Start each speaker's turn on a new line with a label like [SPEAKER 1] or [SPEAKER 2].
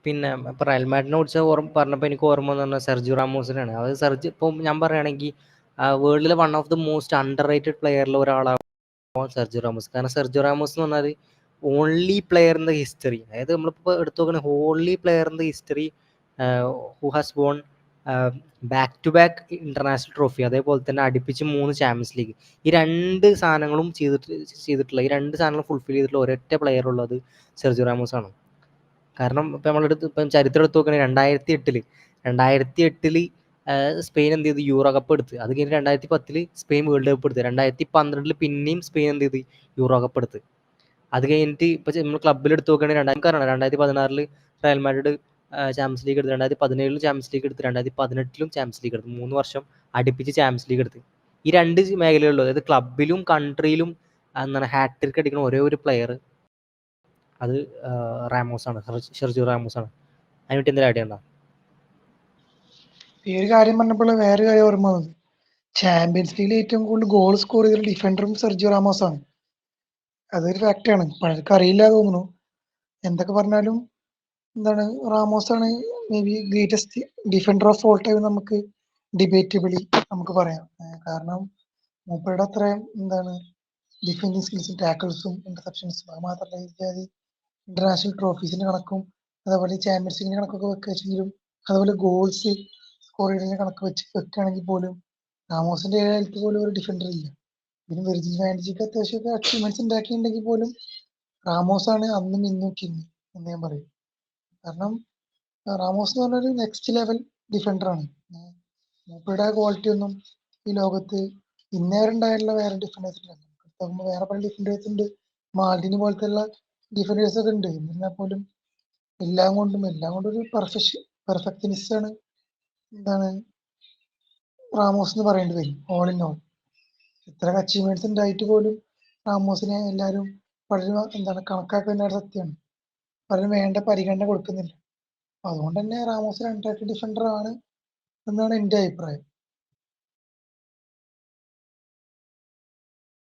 [SPEAKER 1] പിന്നെ ഇപ്പോൾ റയൽ മാഡ്രിഡിനെ കുറിച്ച് പറഞ്ഞപ്പോൾ എനിക്ക് ഓർമ്മ എന്ന് പറഞ്ഞാൽ സെർജിയോ റാമോസിനാണ്. അത് ഇപ്പം ഞാൻ പറയുകയാണെങ്കിൽ വേൾഡിലെ one of the most underrated പ്ലെയറിൽ ഒരാളാണ് സെർജിയോ റാമോസ്. കാരണം സെർജിയോ റാമോസ് എന്ന് പറഞ്ഞാൽ only player in the history, അതായത് നമ്മളിപ്പോൾ എടുത്തു നോക്കുകയാണെങ്കിൽ only player in the history who has won back to back international trophy, അതേപോലെ തന്നെ അടുപ്പിച്ച് 3 ചാമ്പ്യൻസ് ലീഗ്. ഈ 2 സാധനങ്ങളും ചെയ്തിട്ടുള്ള ഈ 2 സാധനങ്ങളും ഫുൾഫിൽ ചെയ്തിട്ടുള്ള ഒരൊറ്റ പ്ലെയർ ഉള്ളത് സെർജിയോ റാമോസ് ആണ്. കാരണം ഇപ്പം ചരിത്രം എടുത്ത് നോക്കുകയാണെങ്കിൽ 2008 സ്പെയിൻ എന്ത് ചെയ്തു, യൂറോ കപ്പ് എടുത്ത്. അത് കഴിഞ്ഞ് 2010 സ്പെയിൻ വേൾഡ് കപ്പ് എടുത്ത്. 2012 പിന്നെയും സ്പെയിൻ എന്ത് ചെയ്ത്, യൂറോ കപ്പ് എടുത്ത്. അത് കഴിഞ്ഞിട്ട് ഇപ്പൊ നമ്മൾ ക്ലബ്ബിൽ എടുത്ത് നോക്കുകയാണെങ്കിൽ 2016 റയൽ മാഡ്രിഡ് ചാമ്പ്യൻസ് ലീഗ് എടുത്ത്, 2017 ചാമ്പ്യൻസ് ലീഗ് എടുത്ത്, 2018 ചാമ്പ്യൻസ് ലീഗ് എടുത്ത്. 3 വർഷം അടുപ്പിച്ച് ചാമ്പ്യൻസ് ലീഗ് എടുത്ത്. ഈ 2 മേഖലയുള്ളൂ, അതായത് ക്ലബിലും കൺട്രിയിലും എന്താണ് ഹാട്രിക് അടിക്കുന്ന ഒരേ ഒരു പ്ലെയർ അത് റാമോസ് ആണ്, സെർജിയോ റാമോസ് ആണ്. അതിനെപ്പറ്റി എന്തെങ്കിലും ഐഡിയ ഉണ്ടോ?
[SPEAKER 2] ഈ ഒരു കാര്യം പറഞ്ഞപ്പോൾ വേറെ കാര്യം ഓർമ്മ വന്നു. ചാമ്പ്യൻസ് ലീഗിൽ ഏറ്റവും കൂടുതൽ ഗോൾ സ്കോർ ചെയ്ത ഡിഫൻഡറും സെർജിയോ റാമോസ് ആണ്. അതൊരു ഫാക്റ്റാണ്, പലർക്കും അറിയില്ല തോന്നുന്നു. എന്തൊക്കെ പറഞ്ഞാലും എന്താണ് റാമോസ് ആണ് may be greatest defender of all time നമുക്ക് ഡിബേറ്റബിളി നമുക്ക് പറയാം. കാരണം മൂപ്പരുടെ അത്രയും എന്താണ് ഡിഫൻഡിങ് സ്കിൽസും ടാക്കിൾസും ഇന്റർസെപ്ഷൻസും, അത് മാത്രമല്ല ഇന്റർനാഷണൽ ട്രോഫീസിന്റെ കണക്കും അതേപോലെ ചാമ്പ്യൻസ് ലീഗിന്റെ കണക്കൊക്കെ വെക്കുകയെങ്കിലും, അതുപോലെ ഗോൾസ് സ്കോർ ചെയ്യുന്നതിന്റെ കണക്ക് വെക്കുകയാണെങ്കിൽ പോലും റാമോസിന്റെ ഏഴായിട്ട് പോലും ഒരു ഡിഫൻഡർ ഇല്ല. പിന്നെ വെർജിൽ വാൻഡിജിക്ക് അത്യാവശ്യമൊക്കെ അച്ചീവ്മെന്റ്സ് ഉണ്ടാക്കിയിട്ടുണ്ടെങ്കിൽ പോലും റാമോസ് ആണ് അന്നും ഇന്നും കിങ് എന്ന് ഞാൻ പറയും. കാരണം റാമോസ് എന്ന് പറഞ്ഞൊരു നെക്സ്റ്റ് ലെവൽ ഡിഫൻഡർ ആണ്. മൂപ്പരുടെ ക്വാളിറ്റി ഒന്നും ഈ ലോകത്ത് ഇന്നേവരെ ഉണ്ടായിട്ടുള്ള വേറെ ഡിഫൻഡേഴ്സ് ഇല്ല. വേറെ പല ഡിഫൻഡേഴ്സ് ഉണ്ട്, മാൽഡിനി പോലത്തെ ഉള്ള ഡിഫൻഡേഴ്സ് ഒക്കെ ഉണ്ട്. എന്നാൽ പോലും എല്ലാം കൊണ്ടും ഒരു പെർഫെക്ഷനിസ്റ്റ് ആണ് എന്താണ് റാമോസ് എന്ന് പറയേണ്ടി വരും. ഓൾ ഇൻ ഓൾ ഇത്ര അച്ചീവ്മെന്റ്സ് ഉണ്ടായിട്ട് പോലും റാമോസിനെ എല്ലാവരും പലരും എന്താണ് കണക്കാക്കുന്ന ഒരു സത്യമാണ്. പലരും വേണ്ട പരിഗണന കൊടുക്കുന്നില്ല. അതുകൊണ്ട് തന്നെ റാമോസ് ഒരു അണ്ടർ ഡിഫൻഡർ ആണ് എന്നാണ് എൻ്റെ അഭിപ്രായം.